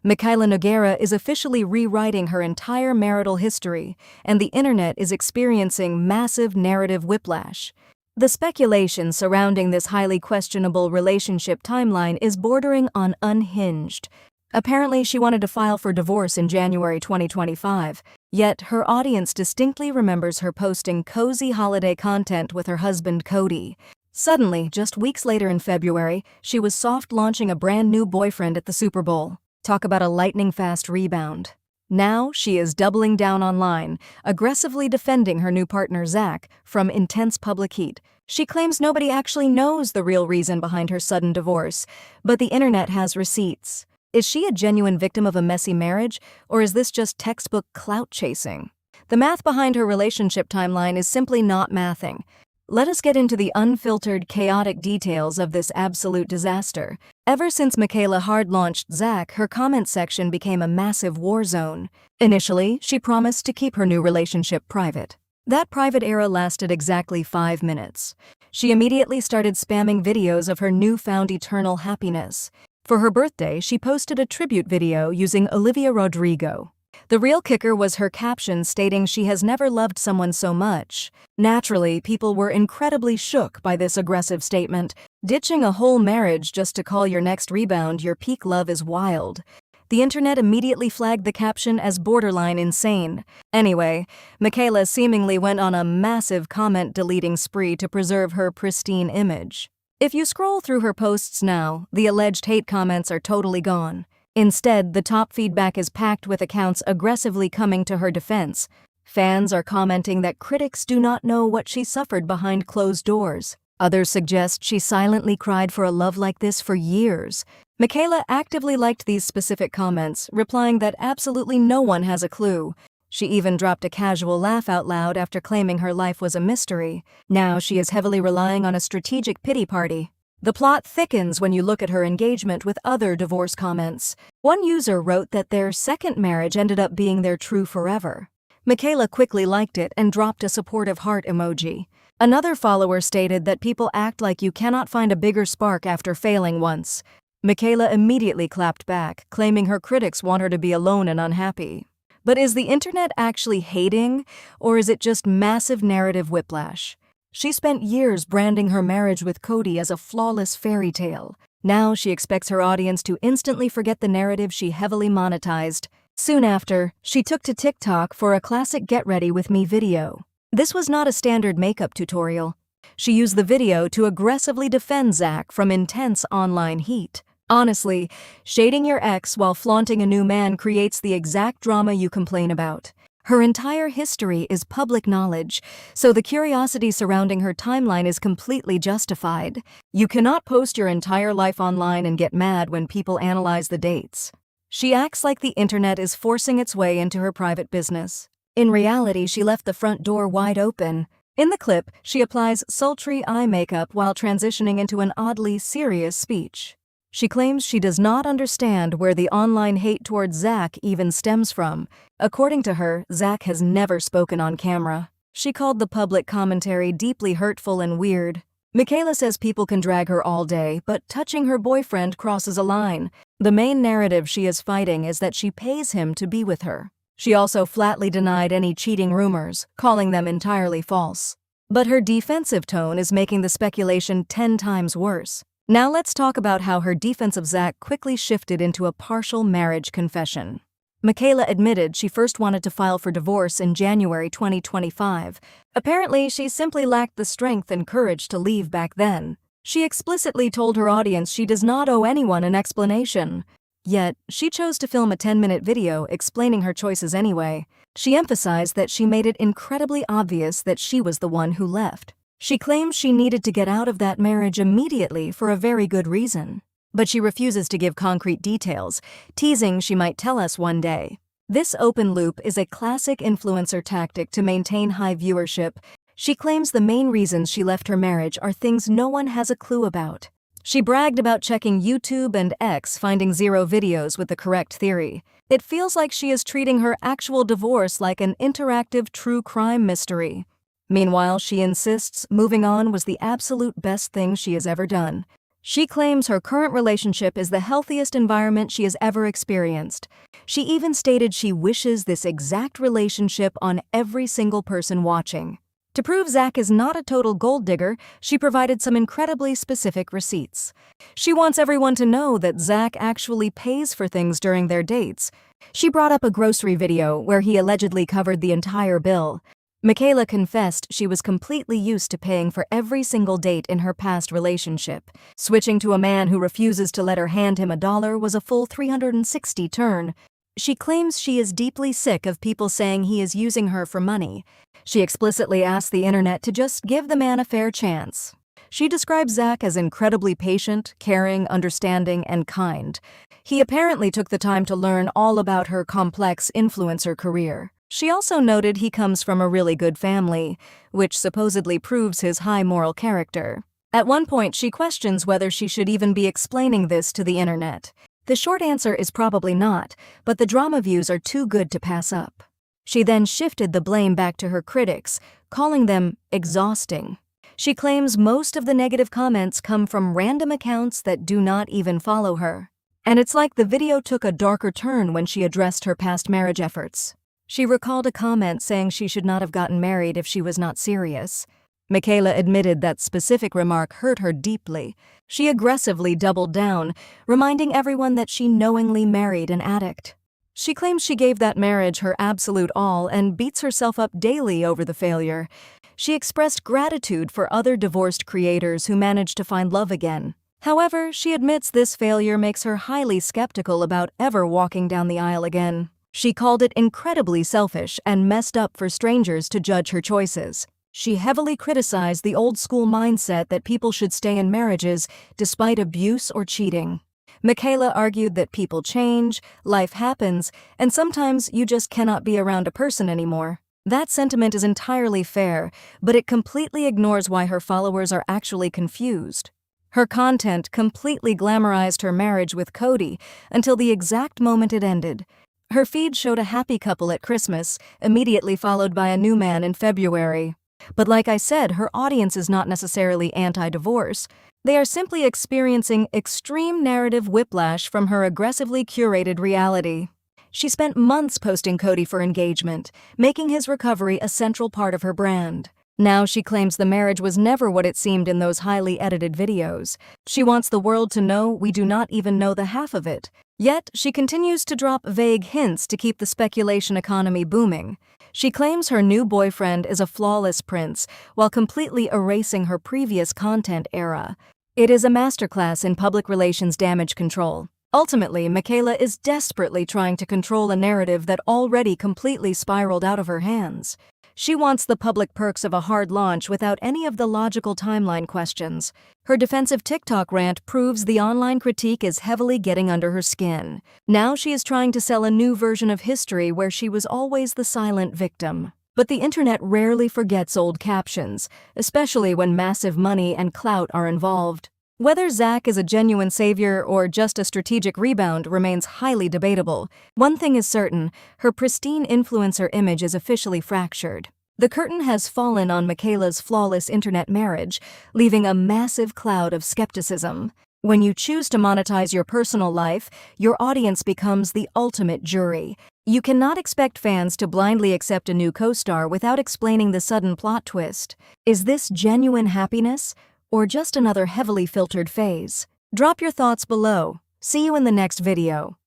Mikayla Nogueira is officially rewriting her entire marital history, and the internet is experiencing massive narrative whiplash. The speculation surrounding this highly questionable relationship timeline is bordering on unhinged. Apparently, she wanted to file for divorce in January 2025, yet her audience distinctly remembers her posting cozy holiday content with her husband Cody. Suddenly, just weeks later in February, she was soft launching a brand new boyfriend at the Super Bowl. Talk about a lightning-fast rebound. Now, she is doubling down online, aggressively defending her new partner Zach from intense public heat. She claims nobody actually knows the real reason behind her sudden divorce, but the internet has receipts. Is she a genuine victim of a messy marriage, or is this just textbook clout chasing? The math behind her relationship timeline is simply not mathing. Let us get into the unfiltered, chaotic details of this absolute disaster. Ever since Mikayla hard-launched Zach, her comment section became a massive war zone. Initially, she promised to keep her new relationship private. That private era lasted exactly 5 minutes. She immediately started spamming videos of her newfound eternal happiness. For her birthday, she posted a tribute video using Olivia Rodrigo. The real kicker was her caption stating she has never loved someone so much. Naturally, people were incredibly shook by this aggressive statement. Ditching a whole marriage just to call your next rebound your peak love is wild. The internet immediately flagged the caption as borderline insane. Anyway, Mikayla seemingly went on a massive comment-deleting spree to preserve her pristine image. If you scroll through her posts now, the alleged hate comments are totally gone. Instead, the top feedback is packed with accounts aggressively coming to her defense. Fans are commenting that critics do not know what she suffered behind closed doors. Others suggest she silently cried for a love like this for years. Mikayla actively liked these specific comments, replying that absolutely no one has a clue. She even dropped a casual laugh out loud after claiming her life was a mystery. Now she is heavily relying on a strategic pity party. The plot thickens when you look at her engagement with other divorce comments. One user wrote that their second marriage ended up being their true forever. Mikayla quickly liked it and dropped a supportive heart emoji. Another follower stated that people act like you cannot find a bigger spark after failing once. Mikayla immediately clapped back, claiming her critics want her to be alone and unhappy. But is the internet actually hating, or is it just massive narrative whiplash? She spent years branding her marriage with Cody as a flawless fairy tale. Now she expects her audience to instantly forget the narrative she heavily monetized. Soon after, she took to TikTok for a classic Get Ready With Me video. This was not a standard makeup tutorial. She used the video to aggressively defend Zach from intense online heat. Honestly, shading your ex while flaunting a new man creates the exact drama you complain about. Her entire history is public knowledge, so the curiosity surrounding her timeline is completely justified. You cannot post your entire life online and get mad when people analyze the dates. She acts like the internet is forcing its way into her private business. In reality, she left the front door wide open. In the clip, she applies sultry eye makeup while transitioning into an oddly serious speech. She claims she does not understand where the online hate towards Zach even stems from. According to her, Zach has never spoken on camera. She called the public commentary deeply hurtful and weird. Mikayla says people can drag her all day, but touching her boyfriend crosses a line. The main narrative she is fighting is that she pays him to be with her. She also flatly denied any cheating rumors, calling them entirely false. But her defensive tone is making the speculation 10 times worse. Now let's talk about how her defense of Zach quickly shifted into a partial marriage confession. Mikayla admitted she first wanted to file for divorce in January 2025. Apparently, she simply lacked the strength and courage to leave back then. She explicitly told her audience she does not owe anyone an explanation. Yet, she chose to film a 10-minute video explaining her choices anyway. She emphasized that she made it incredibly obvious that she was the one who left. She claims she needed to get out of that marriage immediately for a very good reason. But she refuses to give concrete details, teasing she might tell us one day. This open loop is a classic influencer tactic to maintain high viewership. She claims the main reasons she left her marriage are things no one has a clue about. She bragged about checking YouTube and X, finding 0 videos with the correct theory. It feels like she is treating her actual divorce like an interactive true crime mystery. Meanwhile, she insists moving on was the absolute best thing she has ever done. She claims her current relationship is the healthiest environment she has ever experienced. She even stated she wishes this exact relationship on every single person watching. To prove Zach is not a total gold digger, she provided some incredibly specific receipts. She wants everyone to know that Zach actually pays for things during their dates. She brought up a grocery video where he allegedly covered the entire bill. Mikayla confessed she was completely used to paying for every single date in her past relationship. Switching to a man who refuses to let her hand him $1 was a full 360 turn. She claims she is deeply sick of people saying he is using her for money. She explicitly asked the internet to just give the man a fair chance. She describes Zach as incredibly patient, caring, understanding, and kind. He apparently took the time to learn all about her complex influencer career. She also noted he comes from a really good family, which supposedly proves his high moral character. At one point, she questions whether she should even be explaining this to the internet. The short answer is probably not, but the drama views are too good to pass up. She then shifted the blame back to her critics, calling them exhausting. She claims most of the negative comments come from random accounts that do not even follow her. And it's like the video took a darker turn when she addressed her past marriage efforts. She recalled a comment saying she should not have gotten married if she was not serious. Mikayla admitted that specific remark hurt her deeply. She aggressively doubled down, reminding everyone that she knowingly married an addict. She claims she gave that marriage her absolute all and beats herself up daily over the failure. She expressed gratitude for other divorced creators who managed to find love again. However, she admits this failure makes her highly skeptical about ever walking down the aisle again. She called it incredibly selfish and messed up for strangers to judge her choices. She heavily criticized the old-school mindset that people should stay in marriages despite abuse or cheating. Mikayla argued that people change, life happens, and sometimes you just cannot be around a person anymore. That sentiment is entirely fair, but it completely ignores why her followers are actually confused. Her content completely glamorized her marriage with Cody until the exact moment it ended. Her feed showed a happy couple at Christmas, immediately followed by a new man in February. But like I said, her audience is not necessarily anti-divorce. They are simply experiencing extreme narrative whiplash from her aggressively curated reality. She spent months posting Cody for engagement, making his recovery a central part of her brand. Now she claims the marriage was never what it seemed in those highly edited videos. She wants the world to know we do not even know the half of it. Yet, she continues to drop vague hints to keep the speculation economy booming. She claims her new boyfriend is a flawless prince, while completely erasing her previous content era. It is a masterclass in public relations damage control. Ultimately, Mikayla is desperately trying to control a narrative that already completely spiraled out of her hands. She wants the public perks of a hard launch without any of the logical timeline questions. Her defensive TikTok rant proves the online critique is heavily getting under her skin. Now she is trying to sell a new version of history where she was always the silent victim. But the internet rarely forgets old captions, especially when massive money and clout are involved. Whether Zach is a genuine savior or just a strategic rebound remains highly debatable. One thing is certain, her pristine influencer image is officially fractured. The curtain has fallen on Mikayla's flawless internet marriage, leaving a massive cloud of skepticism. When you choose to monetize your personal life, your audience becomes the ultimate jury. You cannot expect fans to blindly accept a new co-star without explaining the sudden plot twist. Is this genuine happiness? Or just another heavily filtered phase? Drop your thoughts below. See you in the next video.